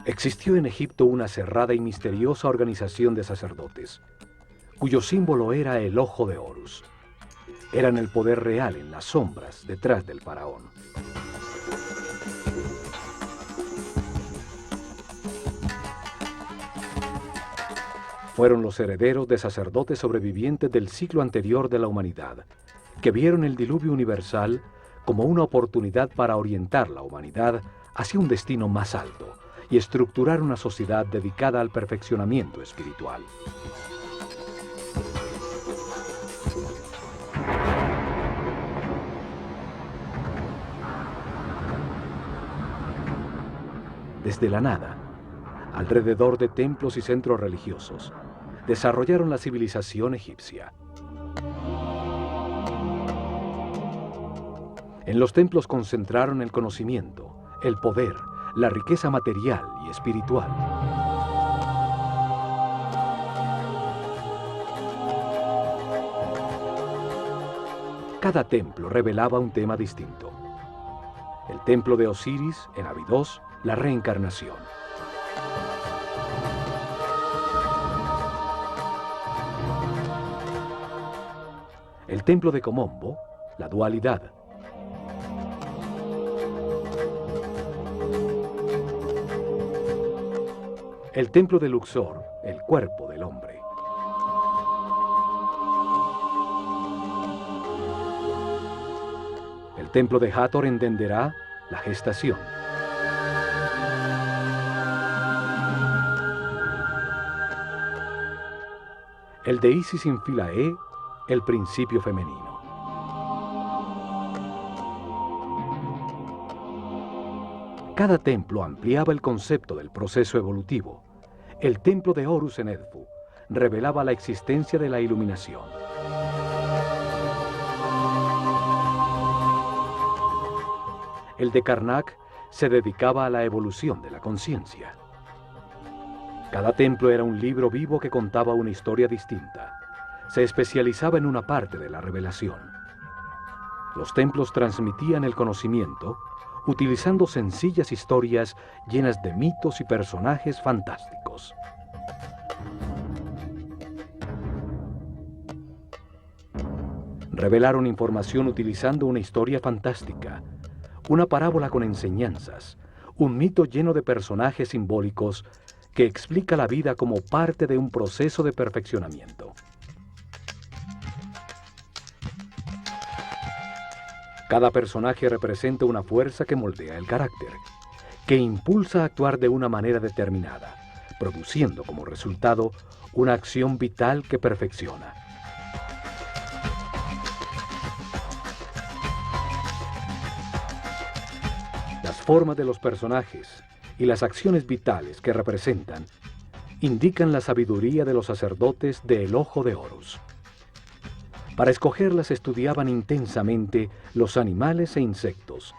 Existió en Egipto una cerrada y misteriosa organización de sacerdotes, cuyo símbolo era el ojo de Horus. Eran el poder real en las sombras detrás del faraón. Fueron los herederos de sacerdotes sobrevivientes del siglo anterior de la humanidad, que vieron el diluvio universal como una oportunidad para orientar la humanidad hacia un destino más alto y estructurar una sociedad dedicada al perfeccionamiento espiritual. Desde la nada, alrededor de templos y centros religiosos, desarrollaron la civilización egipcia. En los templos concentraron el conocimiento, el poder, la riqueza material y espiritual. Cada templo revelaba un tema distinto. El templo de Osiris, en Abidos, la reencarnación. El templo de Komombo, la dualidad. El templo de Luxor, el cuerpo del hombre. El templo de Hathor en Denderah, la gestación. El de Isis en Philae, el principio femenino. Cada templo ampliaba el concepto del proceso evolutivo. El templo de Horus en Edfu revelaba la existencia de la iluminación. El de Karnak se dedicaba a la evolución de la conciencia. Cada templo era un libro vivo que contaba una historia distinta. Se especializaba en una parte de la revelación. Los templos transmitían el conocimiento utilizando sencillas historias llenas de mitos y personajes fantásticos. Revelaron información utilizando una historia fantástica, una parábola con enseñanzas, un mito lleno de personajes simbólicos que explica la vida como parte de un proceso de perfeccionamiento. Cada personaje representa una fuerza que moldea el carácter, que impulsa a actuar de una manera determinada, produciendo como resultado una acción vital que perfecciona. Las formas de los personajes y las acciones vitales que representan indican la sabiduría de los sacerdotes del Ojo de Horus. Para escogerlas estudiaban intensamente los animales e insectos,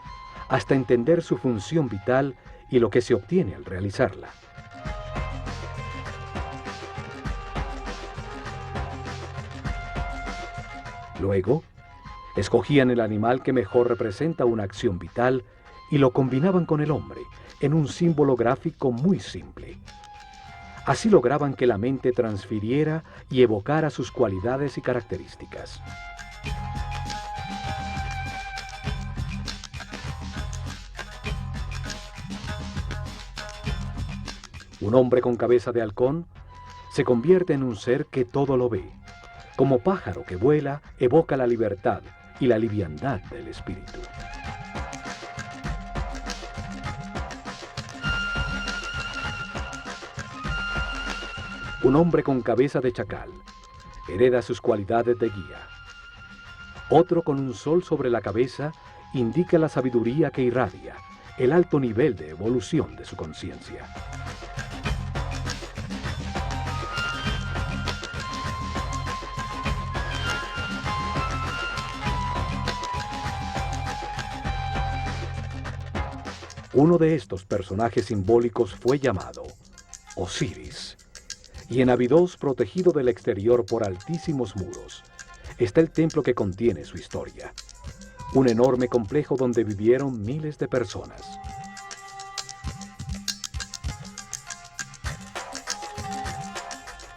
hasta entender su función vital y lo que se obtiene al realizarla. Luego, escogían el animal que mejor representa una acción vital y lo combinaban con el hombre en un símbolo gráfico muy simple. Así lograban que la mente transfiriera y evocara sus cualidades y características. Un hombre con cabeza de halcón se convierte en un ser que todo lo ve. Como pájaro que vuela, evoca la libertad y la liviandad del espíritu. Un hombre con cabeza de chacal hereda sus cualidades de guía. Otro con un sol sobre la cabeza indica la sabiduría que irradia, el alto nivel de evolución de su conciencia. Uno de estos personajes simbólicos fue llamado Osiris. Y en Abidos, protegido del exterior por altísimos muros, está el templo que contiene su historia. Un enorme complejo donde vivieron miles de personas.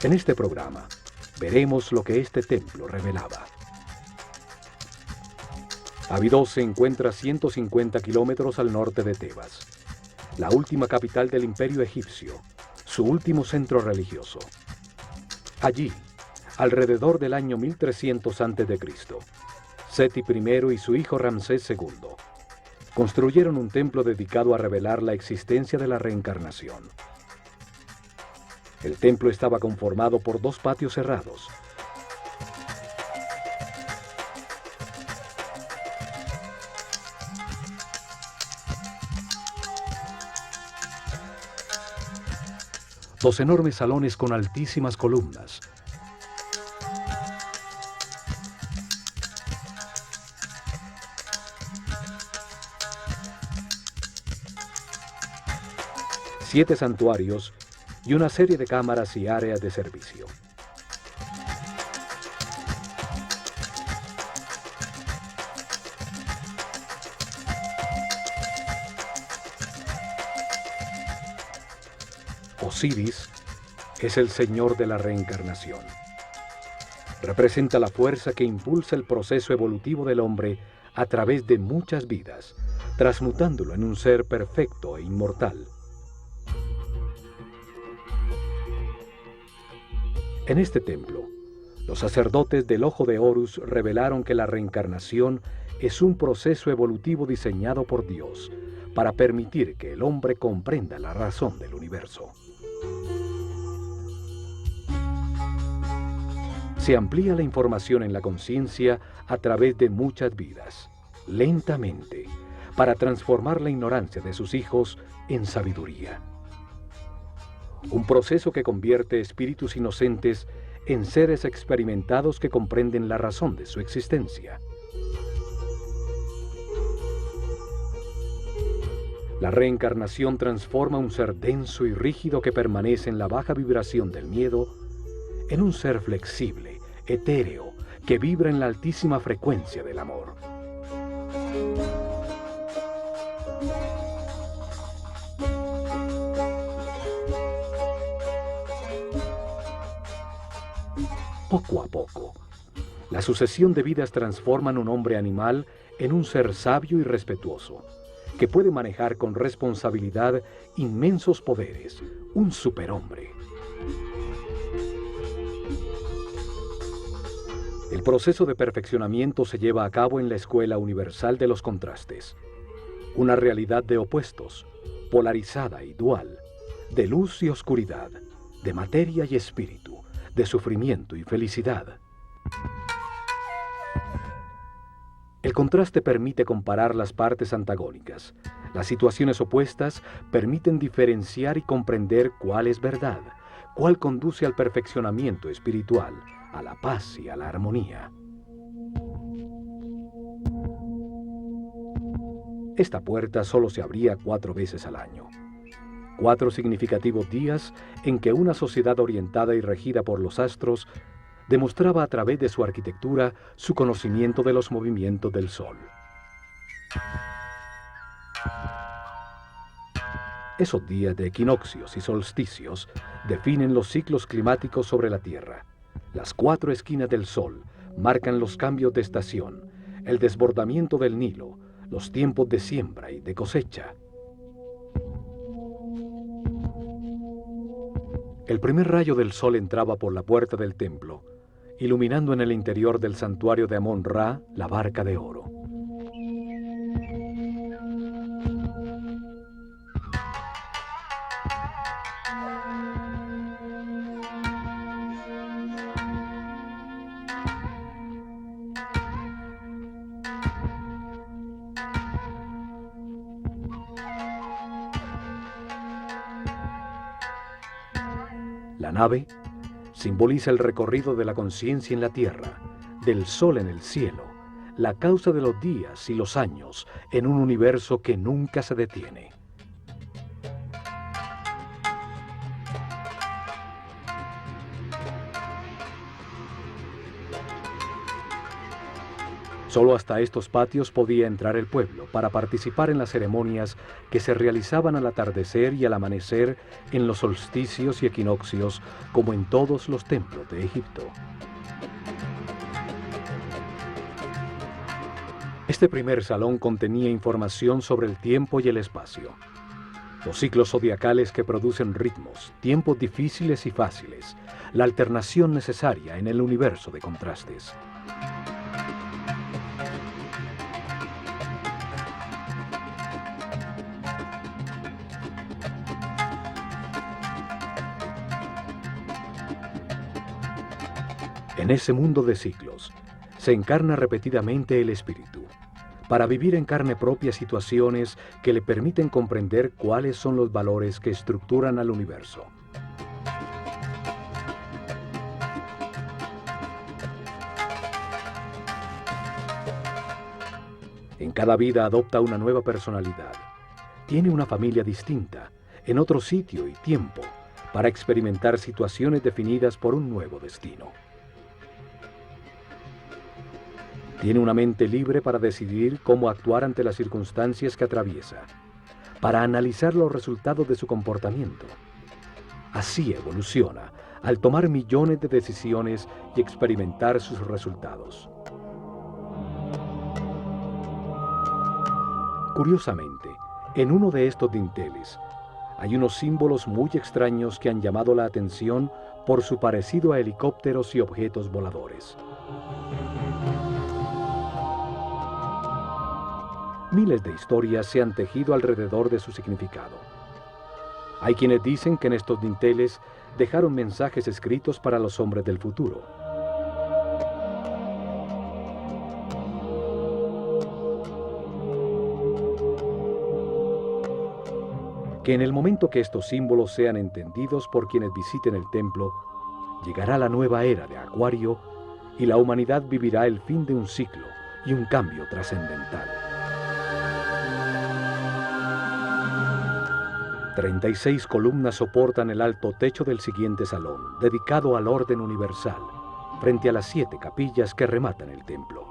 En este programa, veremos lo que este templo revelaba. Abidos se encuentra a 150 kilómetros al norte de Tebas, la última capital del Imperio egipcio, su último centro religioso. Allí, alrededor del año 1300 a.C., Seti I y su hijo Ramsés II construyeron un templo dedicado a revelar la existencia de la reencarnación. El templo estaba conformado por 2 patios cerrados. Dos enormes salones con altísimas columnas. Siete santuarios y una serie de cámaras y áreas de servicio. Osiris es el señor de la reencarnación. Representa la fuerza que impulsa el proceso evolutivo del hombre a través de muchas vidas, transmutándolo en un ser perfecto e inmortal. En este templo, los sacerdotes del Ojo de Horus revelaron que la reencarnación es un proceso evolutivo diseñado por Dios para permitir que el hombre comprenda la razón del universo. Se amplía la información en la conciencia a través de muchas vidas, lentamente, para transformar la ignorancia de sus hijos en sabiduría. Un proceso que convierte espíritus inocentes en seres experimentados que comprenden la razón de su existencia. La reencarnación transforma un ser denso y rígido que permanece en la baja vibración del miedo en un ser flexible, etéreo, que vibra en la altísima frecuencia del amor. Poco a poco, la sucesión de vidas transforman un hombre animal en un ser sabio y respetuoso, que puede manejar con responsabilidad inmensos poderes, un superhombre. El proceso de perfeccionamiento se lleva a cabo en la Escuela Universal de los Contrastes, una realidad de opuestos, polarizada y dual, de luz y oscuridad, de materia y espíritu, de sufrimiento y felicidad. El contraste permite comparar las partes antagónicas. Las situaciones opuestas permiten diferenciar y comprender cuál es verdad, cuál conduce al perfeccionamiento espiritual, a la paz y a la armonía. Esta puerta solo se abría 4 veces al año. 4 significativos días en que una sociedad orientada y regida por los astros demostraba a través de su arquitectura su conocimiento de los movimientos del Sol. Esos días de equinoccios y solsticios definen los ciclos climáticos sobre la Tierra. Las 4 esquinas del Sol marcan los cambios de estación, el desbordamiento del Nilo, los tiempos de siembra y de cosecha. El primer rayo del sol entraba por la puerta del templo, iluminando en el interior del santuario de Amón-Ra la barca de oro. La nave simboliza el recorrido de la conciencia en la tierra, del sol en el cielo, la causa de los días y los años en un universo que nunca se detiene. Solo hasta estos patios podía entrar el pueblo para participar en las ceremonias que se realizaban al atardecer y al amanecer en los solsticios y equinoccios, como en todos los templos de Egipto. Este primer salón contenía información sobre el tiempo y el espacio, los ciclos zodiacales que producen ritmos, tiempos difíciles y fáciles, la alternación necesaria en el universo de contrastes. En ese mundo de ciclos, se encarna repetidamente el espíritu, para vivir en carne propia situaciones que le permiten comprender cuáles son los valores que estructuran al universo. En cada vida adopta una nueva personalidad, tiene una familia distinta, en otro sitio y tiempo, para experimentar situaciones definidas por un nuevo destino. Tiene una mente libre para decidir cómo actuar ante las circunstancias que atraviesa, para analizar los resultados de su comportamiento. Así evoluciona, al tomar millones de decisiones y experimentar sus resultados. Curiosamente, en uno de estos dinteles, hay unos símbolos muy extraños que han llamado la atención por su parecido a helicópteros y objetos voladores. Miles de historias se han tejido alrededor de su significado. Hay quienes dicen que en estos dinteles dejaron mensajes escritos para los hombres del futuro. Que en el momento que estos símbolos sean entendidos por quienes visiten el templo, llegará la nueva era de Acuario y la humanidad vivirá el fin de un ciclo y un cambio trascendental. 36 columnas soportan el alto techo del siguiente salón, dedicado al orden universal, frente a las 7 capillas que rematan el templo.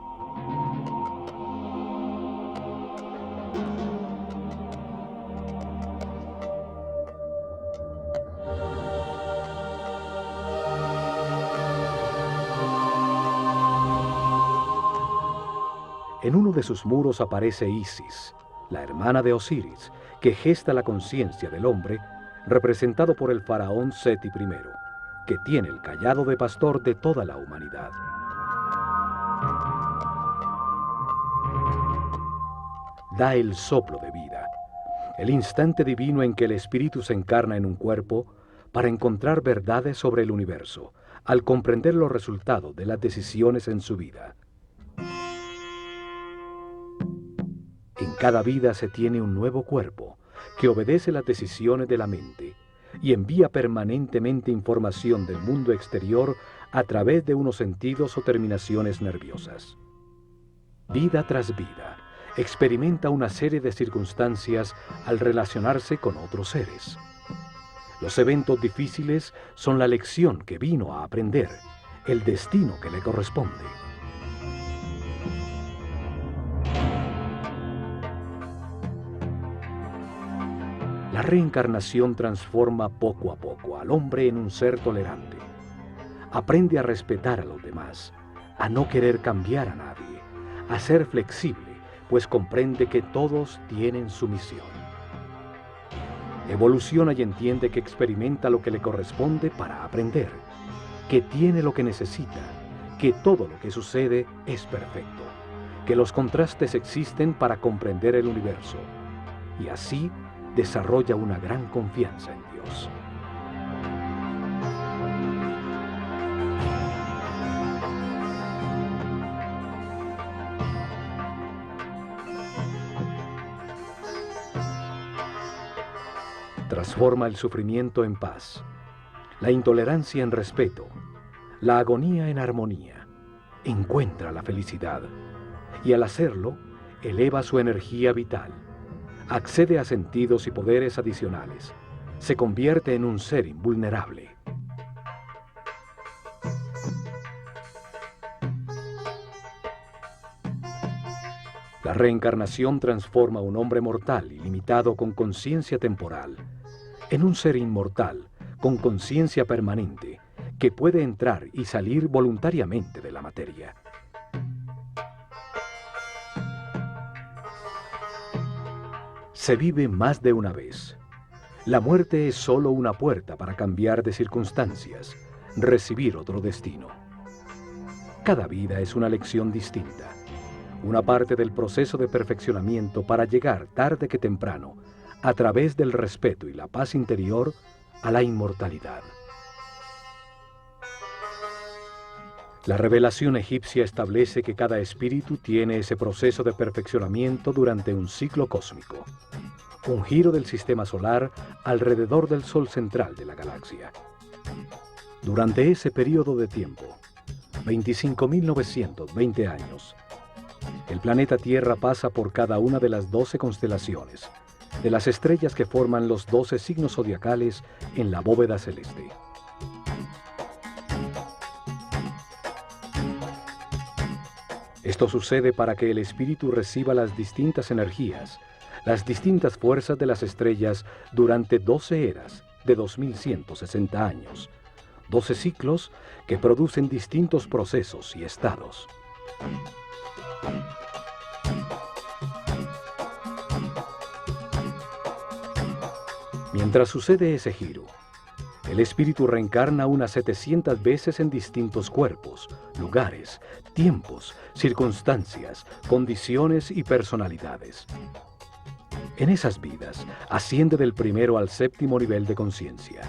En uno de sus muros aparece Isis, la hermana de Osiris, que gesta la conciencia del hombre, representado por el faraón Seti I, que tiene el cayado de pastor de toda la humanidad. Da el soplo de vida, el instante divino en que el espíritu se encarna en un cuerpo para encontrar verdades sobre el universo, al comprender los resultados de las decisiones en su vida. En cada vida se tiene un nuevo cuerpo que obedece las decisiones de la mente y envía permanentemente información del mundo exterior a través de unos sentidos o terminaciones nerviosas. Vida tras vida, experimenta una serie de circunstancias al relacionarse con otros seres. Los eventos difíciles son la lección que vino a aprender, el destino que le corresponde. La reencarnación transforma poco a poco al hombre en un ser tolerante. Aprende a respetar a los demás, a no querer cambiar a nadie, a ser flexible, pues comprende que todos tienen su misión. Evoluciona y entiende que experimenta lo que le corresponde para aprender, que tiene lo que necesita, que todo lo que sucede es perfecto, que los contrastes existen para comprender el universo, y así desarrolla una gran confianza en Dios. Transforma el sufrimiento en paz, la intolerancia en respeto, la agonía en armonía. Encuentra la felicidad y al hacerlo, eleva su energía vital. Accede a sentidos y poderes adicionales. Se convierte en un ser invulnerable. La reencarnación transforma a un hombre mortal y limitado con conciencia temporal en un ser inmortal con conciencia permanente que puede entrar y salir voluntariamente de la materia. Se vive más de una vez. La muerte es solo una puerta para cambiar de circunstancias, recibir otro destino. Cada vida es una lección distinta, una parte del proceso de perfeccionamiento para llegar tarde que temprano, a través del respeto y la paz interior, a la inmortalidad. La revelación egipcia establece que cada espíritu tiene ese proceso de perfeccionamiento durante un ciclo cósmico, un giro del sistema solar alrededor del sol central de la galaxia. Durante ese periodo de tiempo, 25.920 años, el planeta Tierra pasa por cada una de las 12 constelaciones, de las estrellas que forman los 12 signos zodiacales en la bóveda celeste. Esto sucede para que el espíritu reciba las distintas energías, las distintas fuerzas de las estrellas durante 12 eras de 2160 años, 12 ciclos que producen distintos procesos y estados. Mientras sucede ese giro, el espíritu reencarna unas 700 veces en distintos cuerpos, lugares, tiempos, circunstancias, condiciones y personalidades. En esas vidas, asciende del primero al séptimo nivel de conciencia.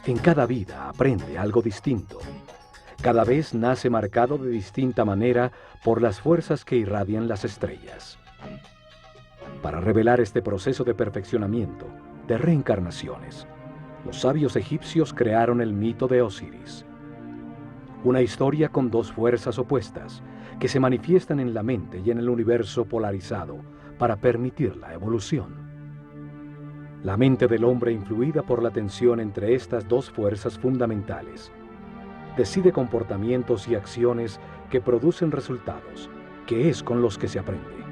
En cada vida aprende algo distinto. Cada vez nace marcado de distinta manera por las fuerzas que irradian las estrellas. Para revelar este proceso de perfeccionamiento, de reencarnaciones, los sabios egipcios crearon el mito de Osiris. Una historia con dos fuerzas opuestas que se manifiestan en la mente y en el universo polarizado para permitir la evolución. La mente del hombre, influida por la tensión entre estas dos fuerzas fundamentales, decide comportamientos y acciones que producen resultados, que es con los que se aprende.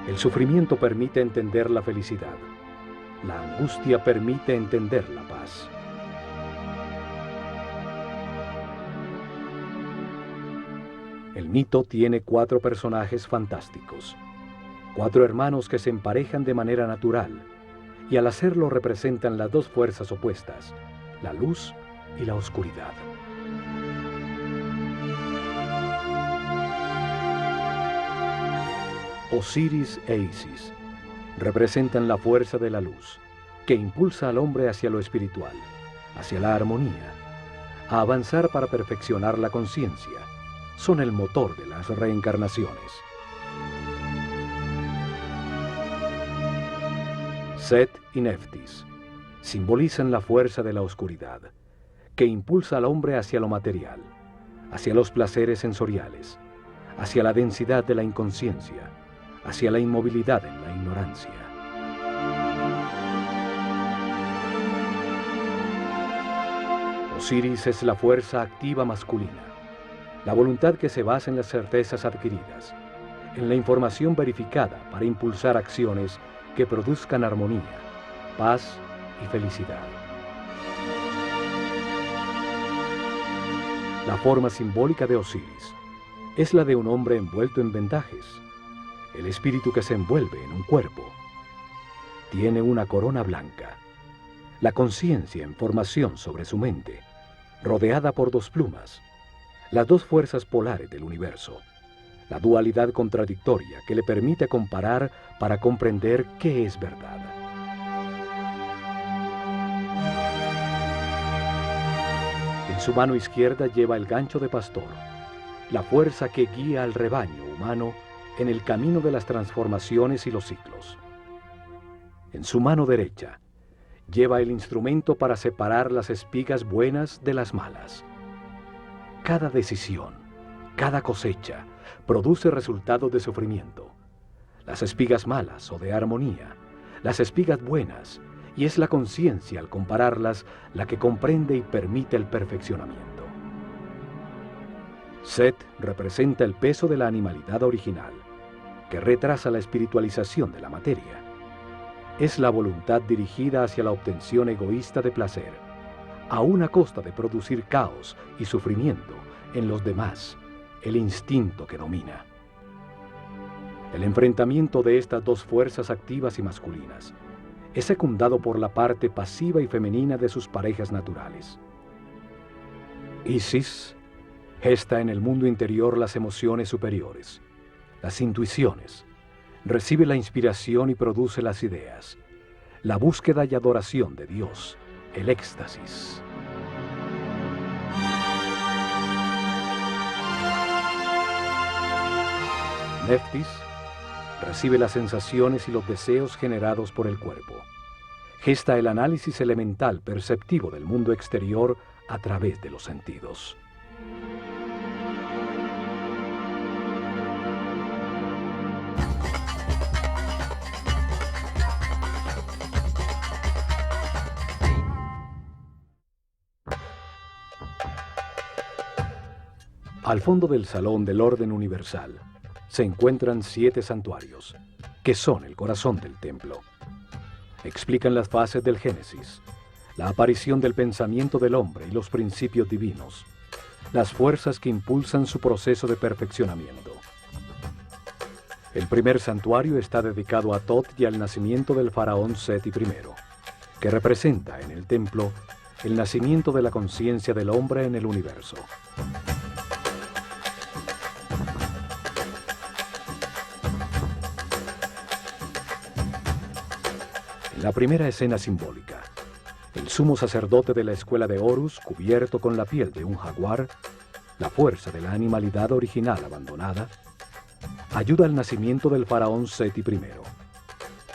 El sufrimiento permite entender la felicidad. La angustia permite entender la paz. El mito tiene 4 personajes fantásticos, 4 hermanos que se emparejan de manera natural, y al hacerlo representan las dos fuerzas opuestas, la luz y la oscuridad. Osiris e Isis representan la fuerza de la luz, que impulsa al hombre hacia lo espiritual, hacia la armonía, a avanzar para perfeccionar la conciencia. Son el motor de las reencarnaciones. Set y Neftis simbolizan la fuerza de la oscuridad, que impulsa al hombre hacia lo material, hacia los placeres sensoriales, hacia la densidad de la inconsciencia, hacia la inmovilidad en la ignorancia. Osiris es la fuerza activa masculina, la voluntad que se basa en las certezas adquiridas, en la información verificada para impulsar acciones que produzcan armonía, paz y felicidad. La forma simbólica de Osiris es la de un hombre envuelto en vendajes, el espíritu que se envuelve en un cuerpo. Tiene una corona blanca, la conciencia en formación sobre su mente, rodeada por 2 plumas, las 2 fuerzas polares del universo, la dualidad contradictoria que le permite comparar para comprender qué es verdad. En su mano izquierda lleva el gancho de pastor, la fuerza que guía al rebaño humano en el camino de las transformaciones y los ciclos. En su mano derecha lleva el instrumento para separar las espigas buenas de las malas. Cada decisión, cada cosecha, produce resultados de sufrimiento. Las espigas malas o de armonía, las espigas buenas y es la conciencia, al compararlas, la que comprende y permite el perfeccionamiento. Set representa el peso de la animalidad original, que retrasa la espiritualización de la materia. Es la voluntad dirigida hacia la obtención egoísta de placer, aún a costa de producir caos y sufrimiento en los demás, el instinto que domina. El enfrentamiento de estas dos fuerzas activas y masculinas es secundado por la parte pasiva y femenina de sus parejas naturales. Isis gesta en el mundo interior las emociones superiores, las intuiciones, recibe la inspiración y produce las ideas, la búsqueda y adoración de Dios, el éxtasis. Neftis recibe las sensaciones y los deseos generados por el cuerpo. Gesta el análisis elemental perceptivo del mundo exterior a través de los sentidos. Al fondo del salón del orden universal se encuentran 7 santuarios, que son el corazón del templo. Explican las fases del Génesis, la aparición del pensamiento del hombre y los principios divinos, las fuerzas que impulsan su proceso de perfeccionamiento. El primer santuario está dedicado a Tot y al nacimiento del faraón Seti I, que representa en el templo el nacimiento de la conciencia del hombre en el universo. La primera escena simbólica, el sumo sacerdote de la escuela de Horus, cubierto con la piel de un jaguar, la fuerza de la animalidad original abandonada, ayuda al nacimiento del faraón Seti I.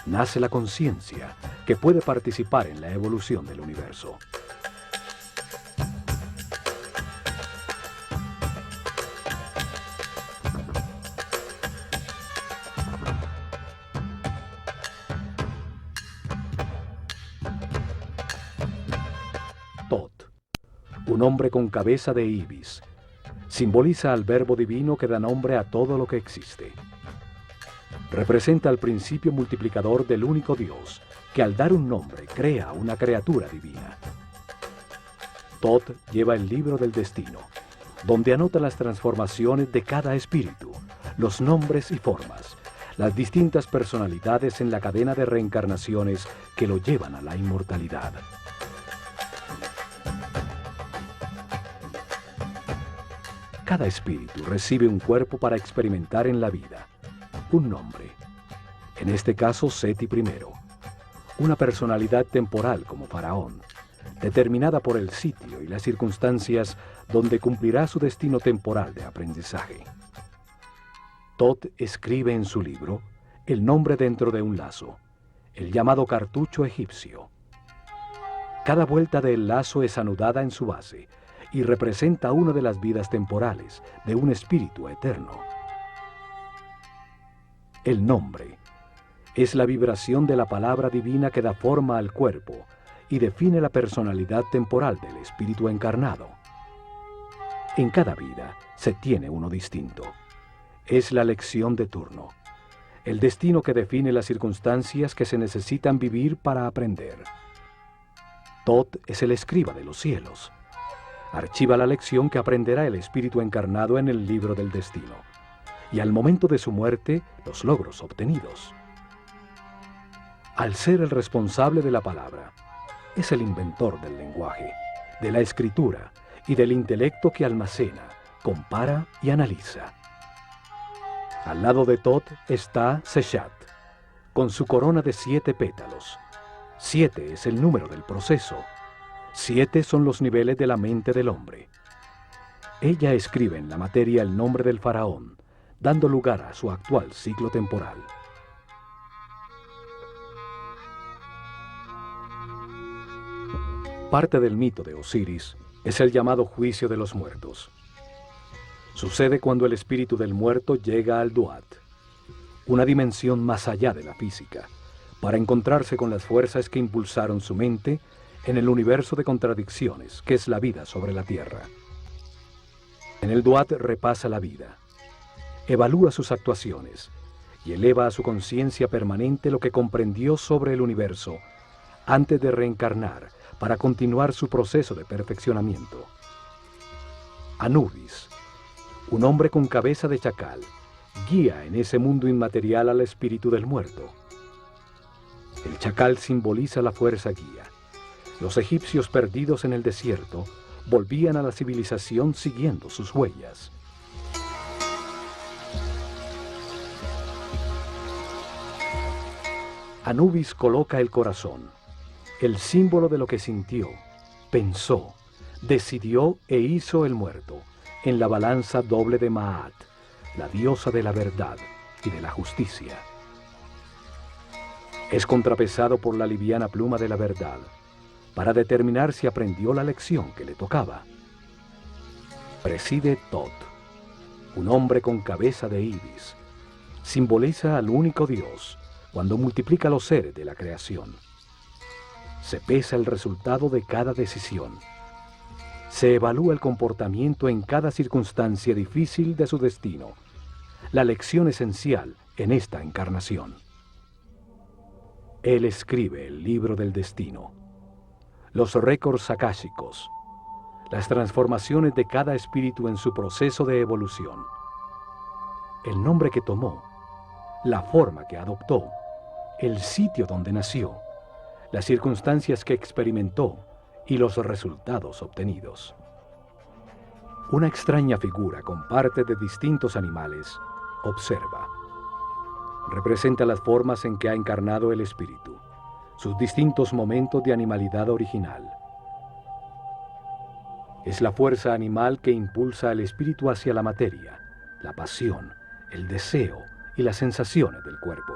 Nace la conciencia que puede participar en la evolución del universo. Un hombre con cabeza de ibis, simboliza al verbo divino que da nombre a todo lo que existe. Representa el principio multiplicador del único Dios, que al dar un nombre crea una criatura divina. Tot lleva el libro del destino, donde anota las transformaciones de cada espíritu, los nombres y formas, las distintas personalidades en la cadena de reencarnaciones que lo llevan a la inmortalidad. Cada espíritu recibe un cuerpo para experimentar en la vida, un nombre, en este caso Seti I, una personalidad temporal como faraón, determinada por el sitio y las circunstancias donde cumplirá su destino temporal de aprendizaje. Tot escribe en su libro el nombre dentro de un lazo, el llamado cartucho egipcio. Cada vuelta del lazo es anudada en su base, y representa una de las vidas temporales de un espíritu eterno. El nombre es la vibración de la palabra divina que da forma al cuerpo y define la personalidad temporal del espíritu encarnado. En cada vida se tiene uno distinto. Es la lección de turno, el destino que define las circunstancias que se necesitan vivir para aprender. Tot es el escriba de los cielos. Archiva la lección que aprenderá el espíritu encarnado en el libro del destino, y al momento de su muerte, los logros obtenidos. Al ser el responsable de la palabra, es el inventor del lenguaje, de la escritura y del intelecto que almacena, compara y analiza. Al lado de Tot está Seshat, con su corona de 7 pétalos. 7 es el número del proceso. 7 son los niveles de la mente del hombre. Ella escribe en la materia el nombre del faraón, dando lugar a su actual ciclo temporal. Parte del mito de Osiris es el llamado juicio de los muertos. Sucede cuando el espíritu del muerto llega al Duat, una dimensión más allá de la física, para encontrarse con las fuerzas que impulsaron su mente en el universo de contradicciones que es la vida sobre la Tierra. En el Duat repasa la vida, evalúa sus actuaciones y eleva a su conciencia permanente lo que comprendió sobre el universo antes de reencarnar para continuar su proceso de perfeccionamiento. Anubis, un hombre con cabeza de chacal, guía en ese mundo inmaterial al espíritu del muerto. El chacal simboliza la fuerza guía. Los egipcios perdidos en el desierto volvían a la civilización siguiendo sus huellas. Anubis coloca el corazón, el símbolo de lo que sintió, pensó, decidió e hizo el muerto, en la balanza doble de Maat, la diosa de la verdad y de la justicia. Es contrapesado por la liviana pluma de la verdad, para determinar si aprendió la lección que le tocaba. Preside Tot, un hombre con cabeza de ibis, simboliza al único Dios cuando multiplica los seres de la creación. Se pesa el resultado de cada decisión. Se evalúa el comportamiento en cada circunstancia difícil de su destino, la lección esencial en esta encarnación. Él escribe el libro del destino, los récords akáshicos, las transformaciones de cada espíritu en su proceso de evolución, el nombre que tomó, la forma que adoptó, el sitio donde nació, las circunstancias que experimentó y los resultados obtenidos. Una extraña figura con partes de distintos animales observa. Representa las formas en que ha encarnado el espíritu, sus distintos momentos de animalidad original. Es la fuerza animal que impulsa al espíritu hacia la materia, la pasión, el deseo y las sensaciones del cuerpo.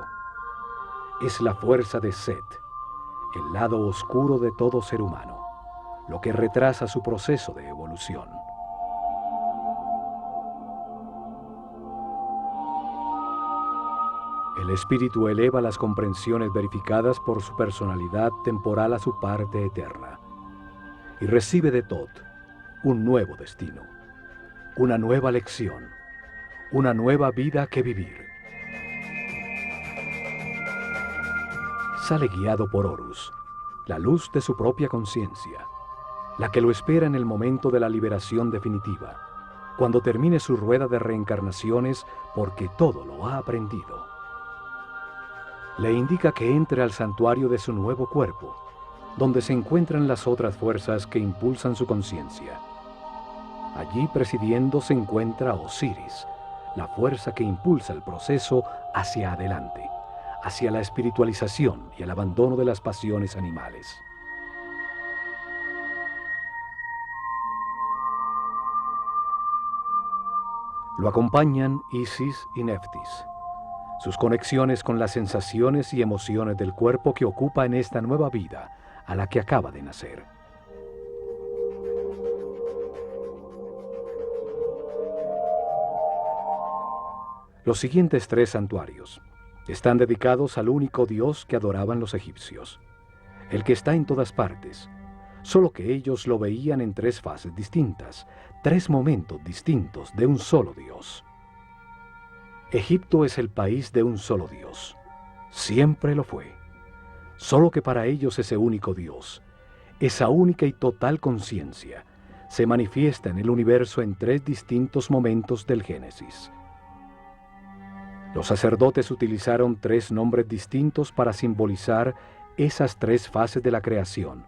Es la fuerza de Set, el lado oscuro de todo ser humano, lo que retrasa su proceso de evolución. El espíritu eleva las comprensiones verificadas por su personalidad temporal a su parte eterna y recibe de Tot un nuevo destino, una nueva lección, una nueva vida que vivir. Sale guiado por Horus, la luz de su propia conciencia, la que lo espera en el momento de la liberación definitiva, cuando termine su rueda de reencarnaciones porque todo lo ha aprendido. Le indica que entre al santuario de su nuevo cuerpo, donde se encuentran las otras fuerzas que impulsan su conciencia. Allí presidiendo se encuentra Osiris, la fuerza que impulsa el proceso hacia adelante, hacia la espiritualización y el abandono de las pasiones animales. Lo acompañan Isis y Neftis, sus conexiones con las sensaciones y emociones del cuerpo que ocupa en esta nueva vida a la que acaba de nacer. Los siguientes 3 santuarios están dedicados al único Dios que adoraban los egipcios, el que está en todas partes, solo que ellos lo veían en 3 fases distintas, 3 momentos distintos de un solo Dios. Egipto es el país de un solo Dios, siempre lo fue, solo que para ellos ese único Dios, esa única y total conciencia, se manifiesta en el universo en 3 distintos momentos del Génesis. Los sacerdotes utilizaron 3 nombres distintos para simbolizar esas 3 fases de la creación,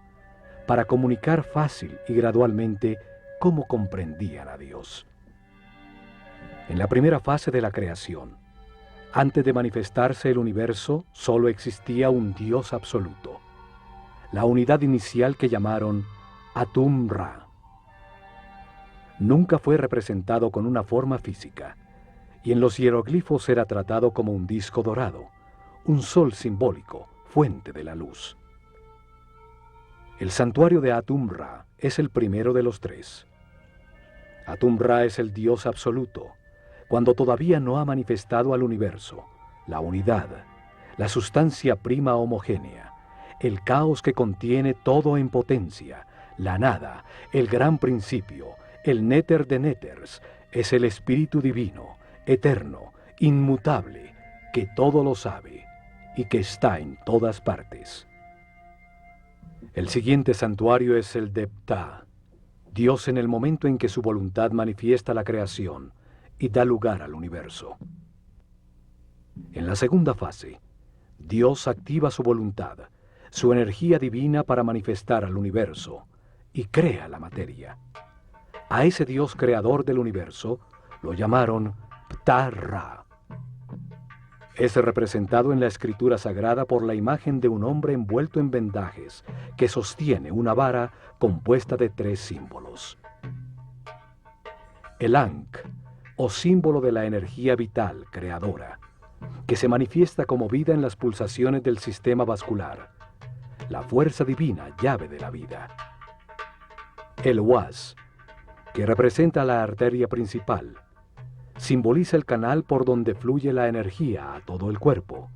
para comunicar fácil y gradualmente cómo comprendían a Dios. En la primera fase de la creación, antes de manifestarse el universo, solo existía un Dios absoluto, la unidad inicial que llamaron Atum-Ra. Nunca fue representado con una forma física, y en los hieroglifos era tratado como un disco dorado, un sol simbólico, fuente de la luz. El santuario de Atum-Ra es el primero de los 3. Atum-Ra es el Dios absoluto, cuando todavía no ha manifestado al universo, la unidad, la sustancia prima homogénea, el caos que contiene todo en potencia, la nada, el gran principio, el néter de néters, es el Espíritu Divino, eterno, inmutable, que todo lo sabe y que está en todas partes. El siguiente santuario es el de Ptah, Dios en el momento en que su voluntad manifiesta la creación y da lugar al universo. En la segunda fase, Dios activa su voluntad, su energía divina para manifestar al universo y crea la materia. A ese Dios creador del universo lo llamaron Ptah-Ra. Es representado en la escritura sagrada por la imagen de un hombre envuelto en vendajes que sostiene una vara compuesta de 3 símbolos. El Ankh, o símbolo de la energía vital creadora, que se manifiesta como vida en las pulsaciones del sistema vascular, la fuerza divina, llave de la vida. El Was, que representa la arteria principal, simboliza el canal por donde fluye la energía a todo el cuerpo.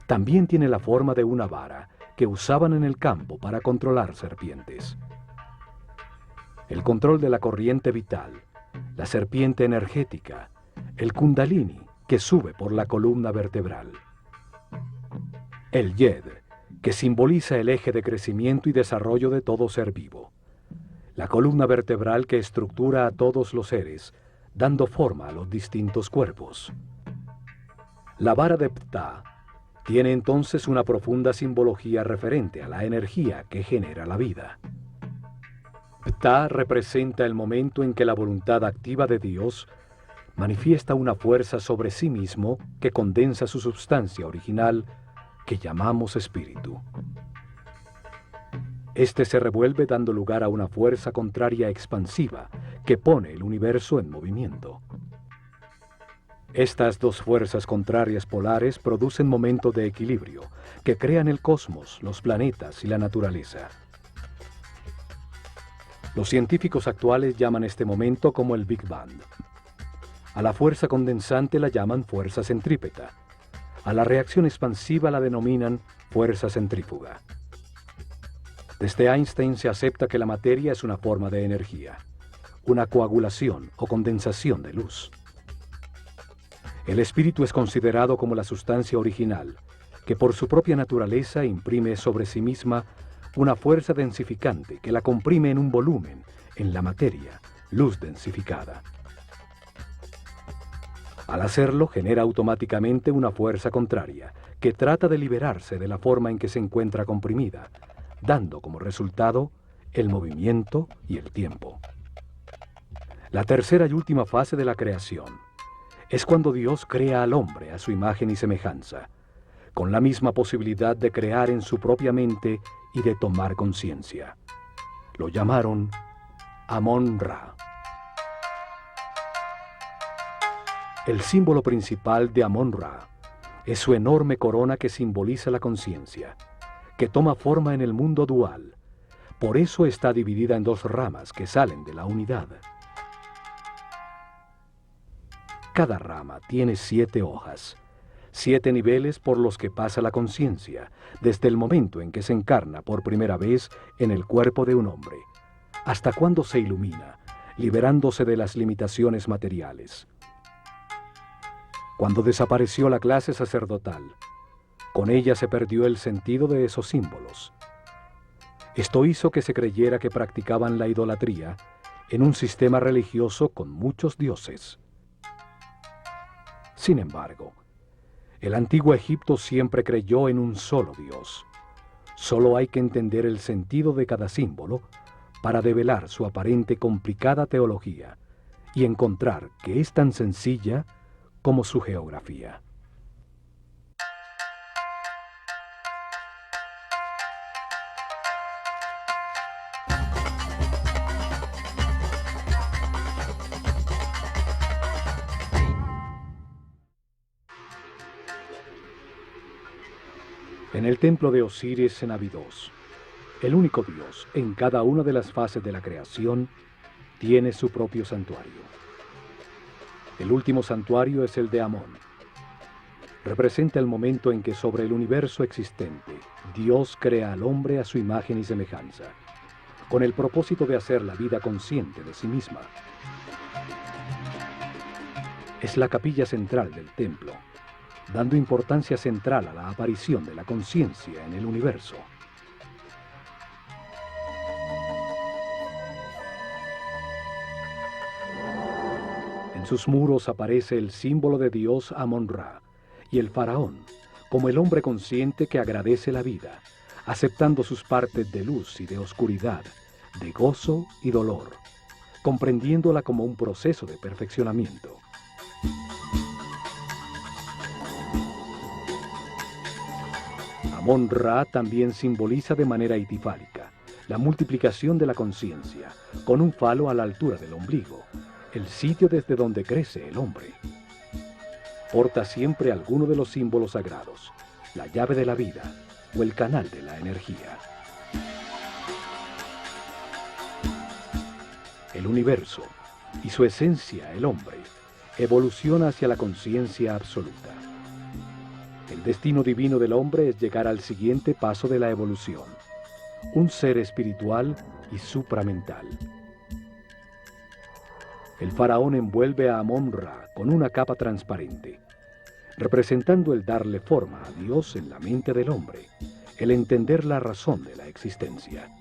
También tiene la forma de una vara que usaban en el campo para controlar serpientes. El control de la corriente vital, la serpiente energética, el Kundalini que sube por la columna vertebral. El Yed, que simboliza el eje de crecimiento y desarrollo de todo ser vivo. La columna vertebral que estructura a todos los seres, dando forma a los distintos cuerpos. La vara de Ptah tiene entonces una profunda simbología referente a la energía que genera la vida. Ptah representa el momento en que la voluntad activa de Dios manifiesta una fuerza sobre sí mismo que condensa su substancia original, que llamamos espíritu. Este se revuelve dando lugar a una fuerza contraria expansiva que pone el universo en movimiento. Estas 2 fuerzas contrarias polares producen momentos de equilibrio que crean el cosmos, los planetas y la naturaleza. Los científicos actuales llaman este momento como el Big Bang. A la fuerza condensante la llaman fuerza centrípeta. A la reacción expansiva la denominan fuerza centrífuga. Desde Einstein se acepta que la materia es una forma de energía, una coagulación o condensación de luz. El espíritu es considerado como la sustancia original, que por su propia naturaleza imprime sobre sí misma una fuerza densificante que la comprime en un volumen, en la materia, luz densificada. Al hacerlo, genera automáticamente una fuerza contraria, que trata de liberarse de la forma en que se encuentra comprimida, dando como resultado el movimiento y el tiempo. La tercera y última fase de la creación es cuando Dios crea al hombre a su imagen y semejanza, con la misma posibilidad de crear en su propia mente y de tomar conciencia. Lo llamaron Amon-Ra. El símbolo principal de Amon-Ra es su enorme corona que simboliza la conciencia, que toma forma en el mundo dual. Por eso está dividida en 2 ramas que salen de la unidad. Cada rama tiene 7 hojas, 7 niveles por los que pasa la conciencia, desde el momento en que se encarna por primera vez en el cuerpo de un hombre, hasta cuando se ilumina, liberándose de las limitaciones materiales. Cuando desapareció la clase sacerdotal, con ella se perdió el sentido de esos símbolos. Esto hizo que se creyera que practicaban la idolatría en un sistema religioso con muchos dioses. Sin embargo, el antiguo Egipto siempre creyó en un solo Dios. Solo hay que entender el sentido de cada símbolo para develar su aparente complicada teología y encontrar que es tan sencilla como su geografía. En el templo de Osiris en Abidos, el único Dios en cada una de las fases de la creación tiene su propio santuario. El último santuario es el de Amón. representa el momento en que sobre el universo existente, Dios crea al hombre a su imagen y semejanza, con el propósito de hacer la vida consciente de sí misma. Es la capilla central del templo, dando importancia central a la aparición de la conciencia en el universo. En sus muros aparece el símbolo de Dios Amon-Ra y el faraón, como el hombre consciente que agradece la vida, aceptando sus partes de luz y de oscuridad, de gozo y dolor, comprendiéndola como un proceso de perfeccionamiento. Amon-Ra también simboliza de manera itifálica la multiplicación de la conciencia, con un falo a la altura del ombligo, el sitio desde donde crece el hombre. Porta siempre alguno de los símbolos sagrados, la llave de la vida o el canal de la energía. El universo y su esencia, el hombre, evoluciona hacia la conciencia absoluta. El destino divino del hombre es llegar al siguiente paso de la evolución, un ser espiritual y supramental. El faraón envuelve a Amon-Ra con una capa transparente, representando el darle forma a Dios en la mente del hombre, el entender la razón de la existencia.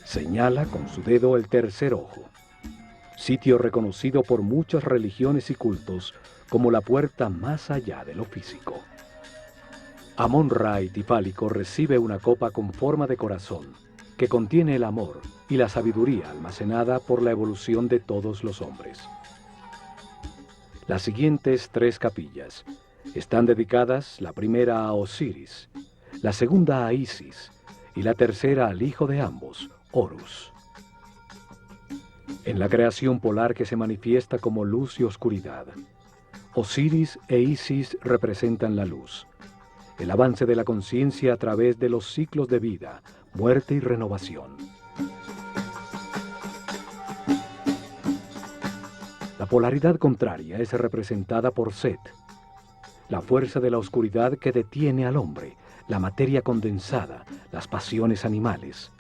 Señala con su dedo el tercer ojo, sitio reconocido por muchas religiones y cultos como la puerta más allá de lo físico. Amon-Ra itifálico recibe una copa con forma de corazón, que contiene el amor y la sabiduría almacenada por la evolución de todos los hombres. Las siguientes 3 capillas están dedicadas, la primera a Osiris, la segunda a Isis y la tercera al hijo de ambos, Horus. En la creación polar que se manifiesta como luz y oscuridad, Osiris e Isis representan la luz, el avance de la conciencia a través de los ciclos de vida, muerte y renovación. La polaridad contraria es representada por Set, la fuerza de la oscuridad que detiene al hombre, la materia condensada, las pasiones animales.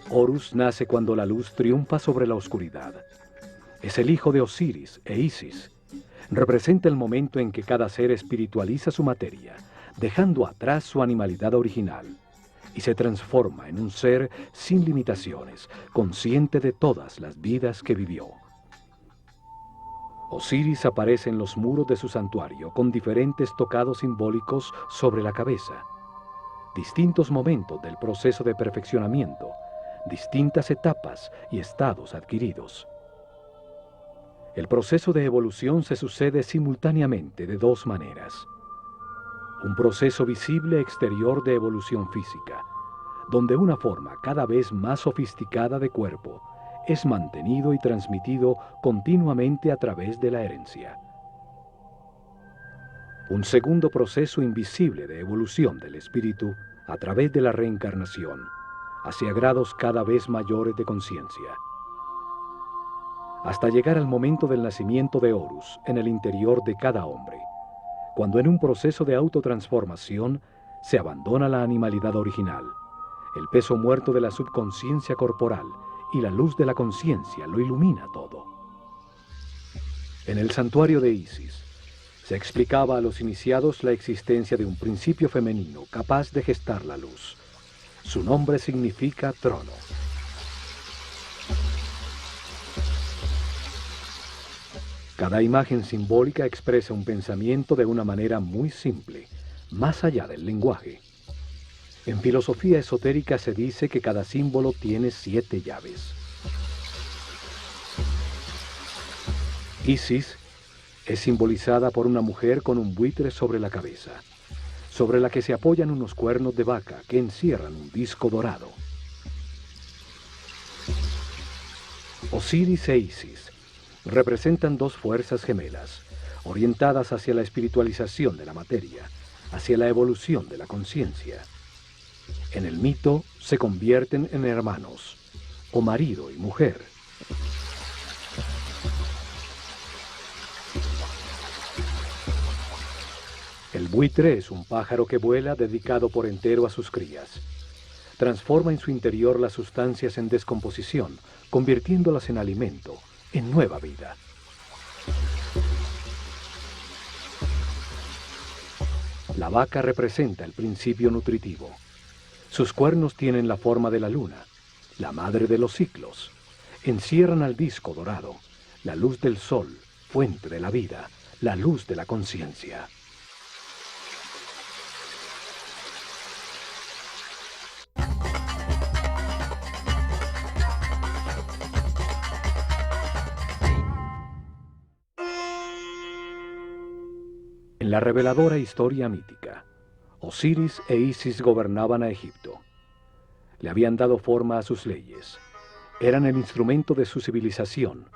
Horus nace cuando la luz triunfa sobre la oscuridad. Es el hijo de Osiris e Isis. Representa el momento en que cada ser espiritualiza su materia, dejando atrás su animalidad original, y se transforma en un ser sin limitaciones, consciente de todas las vidas que vivió. Osiris aparece en los muros de su santuario con diferentes tocados simbólicos sobre la cabeza, distintos momentos del proceso de perfeccionamiento, distintas etapas y estados adquiridos. El proceso de evolución se sucede simultáneamente de 2 maneras. Un proceso visible exterior de evolución física, donde una forma cada vez más sofisticada de cuerpo es mantenido y transmitido continuamente a través de la herencia. Un segundo proceso invisible de evolución del espíritu a través de la reencarnación, hacia grados cada vez mayores de conciencia, hasta llegar al momento del nacimiento de Horus en el interior de cada hombre, cuando en un proceso de autotransformación se abandona la animalidad original, el peso muerto de la subconsciencia corporal y la luz de la conciencia lo ilumina todo. En el santuario de Isis se explicaba a los iniciados la existencia de un principio femenino capaz de gestar la luz. Su nombre significa trono. Cada imagen simbólica expresa un pensamiento de una manera muy simple, más allá del lenguaje. En filosofía esotérica se dice que cada símbolo tiene 7 llaves. Isis es simbolizada por una mujer con un buitre sobre la cabeza, sobre la que se apoyan unos cuernos de vaca que encierran un disco dorado. Osiris e Isis representan 2 fuerzas gemelas, orientadas hacia la espiritualización de la materia, hacia la evolución de la conciencia. En el mito se convierten en hermanos, o marido y mujer. buitre es un pájaro que vuela dedicado por entero a sus crías. Transforma en su interior las sustancias en descomposición, convirtiéndolas en alimento, en nueva vida. La vaca representa el principio nutritivo. Sus cuernos tienen la forma de la luna, la madre de los ciclos. Encierran al disco dorado, la luz del sol, fuente de la vida, la luz de la conciencia. En la reveladora historia mítica, Osiris e Isis gobernaban a Egipto. Le habían dado forma a sus leyes. Eran el instrumento de su civilización.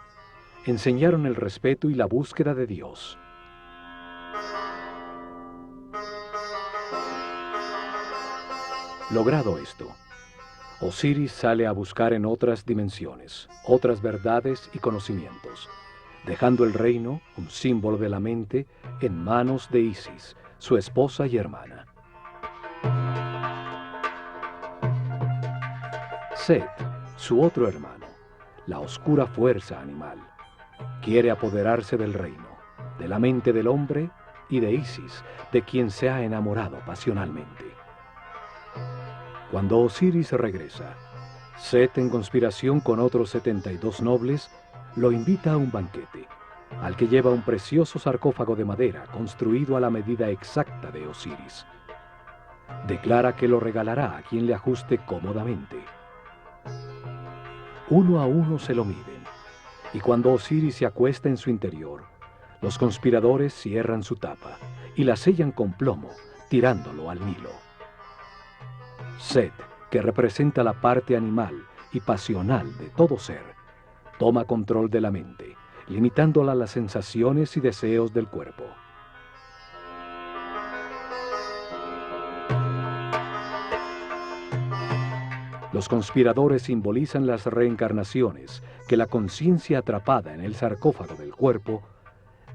Enseñaron el respeto y la búsqueda de Dios. Logrado esto, Osiris sale a buscar en otras dimensiones, otras verdades y conocimientos, dejando el reino, un símbolo de la mente, en manos de Isis, su esposa y hermana. Set, su otro hermano, la oscura fuerza animal, quiere apoderarse del reino, de la mente del hombre y de Isis, de quien se ha enamorado pasionalmente. Cuando Osiris regresa, Set, en conspiración con otros 72 nobles, lo invita a un banquete, al que lleva un precioso sarcófago de madera construido a la medida exacta de Osiris. Declara que lo regalará a quien le ajuste cómodamente. Uno a uno se lo miden, y cuando Osiris se acuesta en su interior, los conspiradores cierran su tapa y la sellan con plomo, tirándolo al Nilo. Set, que representa la parte animal y pasional de todo ser, toma control de la mente, limitándola a las sensaciones y deseos del cuerpo. Los conspiradores simbolizan las reencarnaciones que la conciencia atrapada en el sarcófago del cuerpo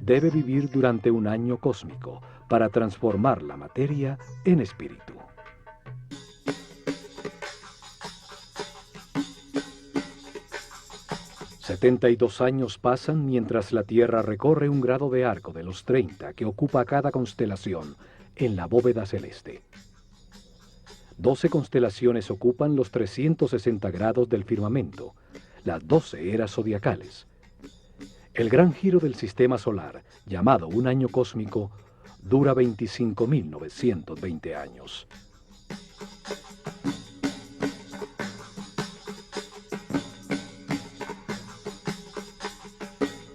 debe vivir durante un año cósmico para transformar la materia en espíritu. «72 años pasan mientras la Tierra recorre un grado de arco de los 30 que ocupa cada constelación en la bóveda celeste. 12 constelaciones ocupan los 360 grados del firmamento, las 12 eras zodiacales. El gran giro del sistema solar, llamado un año cósmico, dura 25.920 años.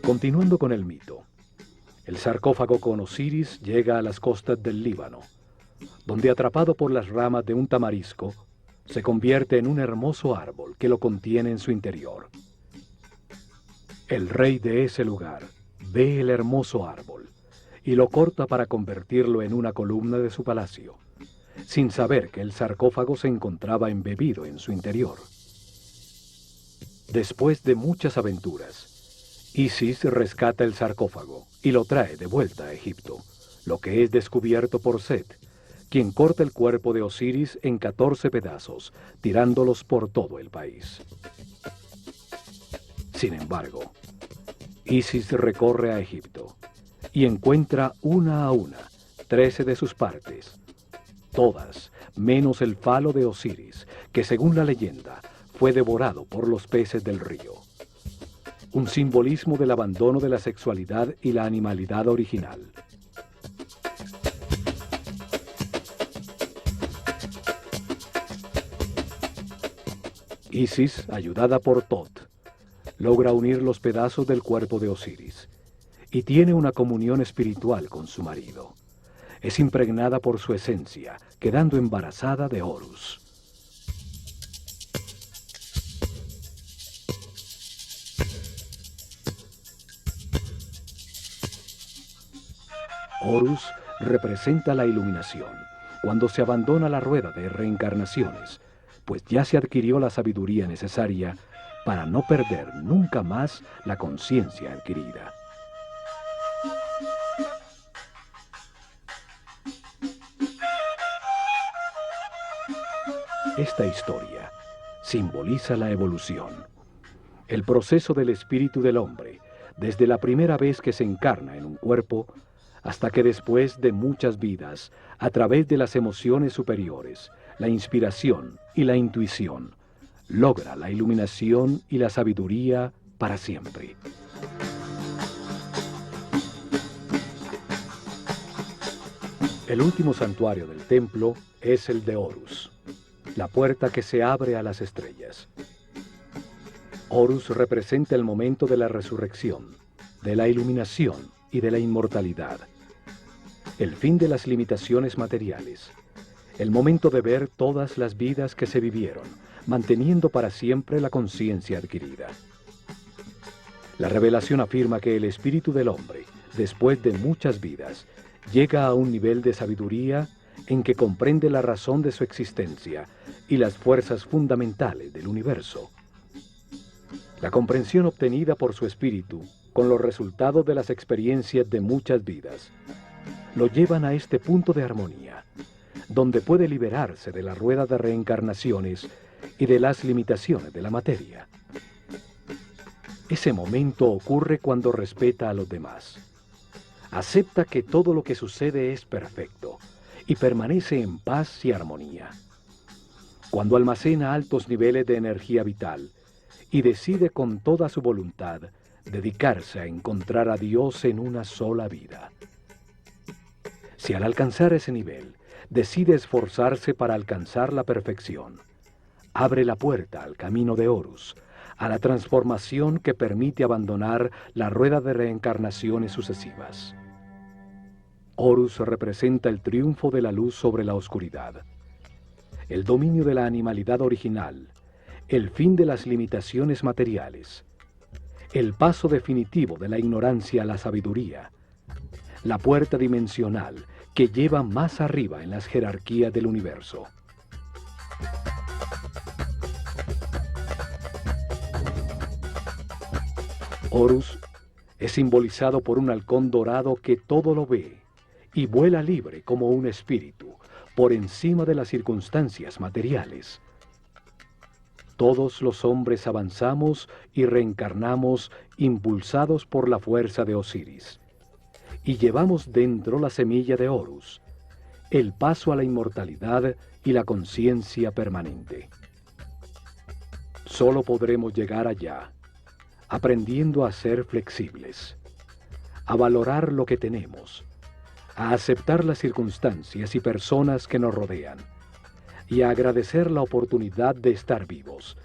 Continuando con el mito, el sarcófago con Osiris llega a las costas del Líbano, donde, atrapado por las ramas de un tamarisco, se convierte en un hermoso árbol que lo contiene en su interior. El rey de ese lugar ve el hermoso árbol y lo corta para convertirlo en una columna de su palacio, sin saber que el sarcófago se encontraba embebido en su interior. Después de muchas aventuras, Isis rescata el sarcófago y lo trae de vuelta a Egipto, lo que es descubierto por Set, quien corta el cuerpo de Osiris en 14 pedazos, tirándolos por todo el país. Sin embargo, Isis recorre a Egipto y encuentra una a una 13 de sus partes, todas menos el falo de Osiris, que según la leyenda fue devorado por los peces del río. Un simbolismo del abandono de la sexualidad y la animalidad original. Isis, ayudada por Tot, logra unir los pedazos del cuerpo de Osiris y tiene una comunión espiritual con su marido. Es impregnada por su esencia, quedando embarazada de Horus. Horus representa la iluminación, cuando se abandona la rueda de reencarnaciones, pues ya se adquirió la sabiduría necesaria para no perder nunca más la conciencia adquirida. Esta historia simboliza la evolución, el proceso del espíritu del hombre, desde la primera vez que se encarna en un cuerpo, hasta que después de muchas vidas, a través de las emociones superiores, la inspiración y la intuición, logra la iluminación y la sabiduría para siempre. El último santuario del templo es el de Horus, la puerta que se abre a las estrellas. Horus representa el momento de la resurrección, de la iluminación y de la inmortalidad. El fin de las limitaciones materiales. El momento de ver todas las vidas que se vivieron, manteniendo para siempre la conciencia adquirida. La revelación afirma que el espíritu del hombre, después de muchas vidas, llega a un nivel de sabiduría en que comprende la razón de su existencia y las fuerzas fundamentales del universo. La comprensión obtenida por su espíritu, con los resultados de las experiencias de muchas vidas, lo llevan a este punto de armonía, donde puede liberarse de la rueda de reencarnaciones y de las limitaciones de la materia. Ese momento ocurre cuando respeta a los demás. Acepta que todo lo que sucede es perfecto y permanece en paz y armonía. Cuando almacena altos niveles de energía vital y decide con toda su voluntad dedicarse a encontrar a Dios en una sola vida. Si al alcanzar ese nivel decide esforzarse para alcanzar la perfección, abre la puerta al camino de Horus, a la transformación que permite abandonar la rueda de reencarnaciones sucesivas. Horus representa el triunfo de la luz sobre la oscuridad, el dominio de la animalidad original, el fin de las limitaciones materiales, el paso definitivo de la ignorancia a la sabiduría, la puerta dimensional que lleva más arriba en las jerarquías del universo. Horus es simbolizado por un halcón dorado que todo lo ve y vuela libre como un espíritu por encima de las circunstancias materiales. Todos los hombres avanzamos y reencarnamos impulsados por la fuerza de Osiris, y llevamos dentro la semilla de Horus, el paso a la inmortalidad y la conciencia permanente. Solo podremos llegar allá, aprendiendo a ser flexibles, a valorar lo que tenemos, a aceptar las circunstancias y personas que nos rodean, y a agradecer la oportunidad de estar vivos,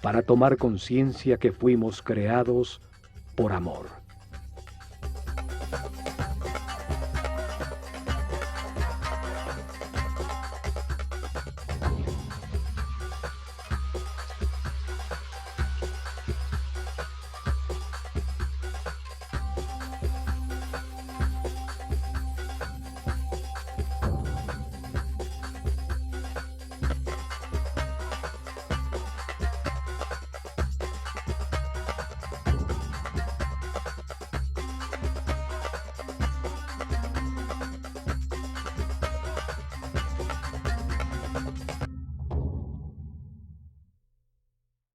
para tomar conciencia que fuimos creados por amor.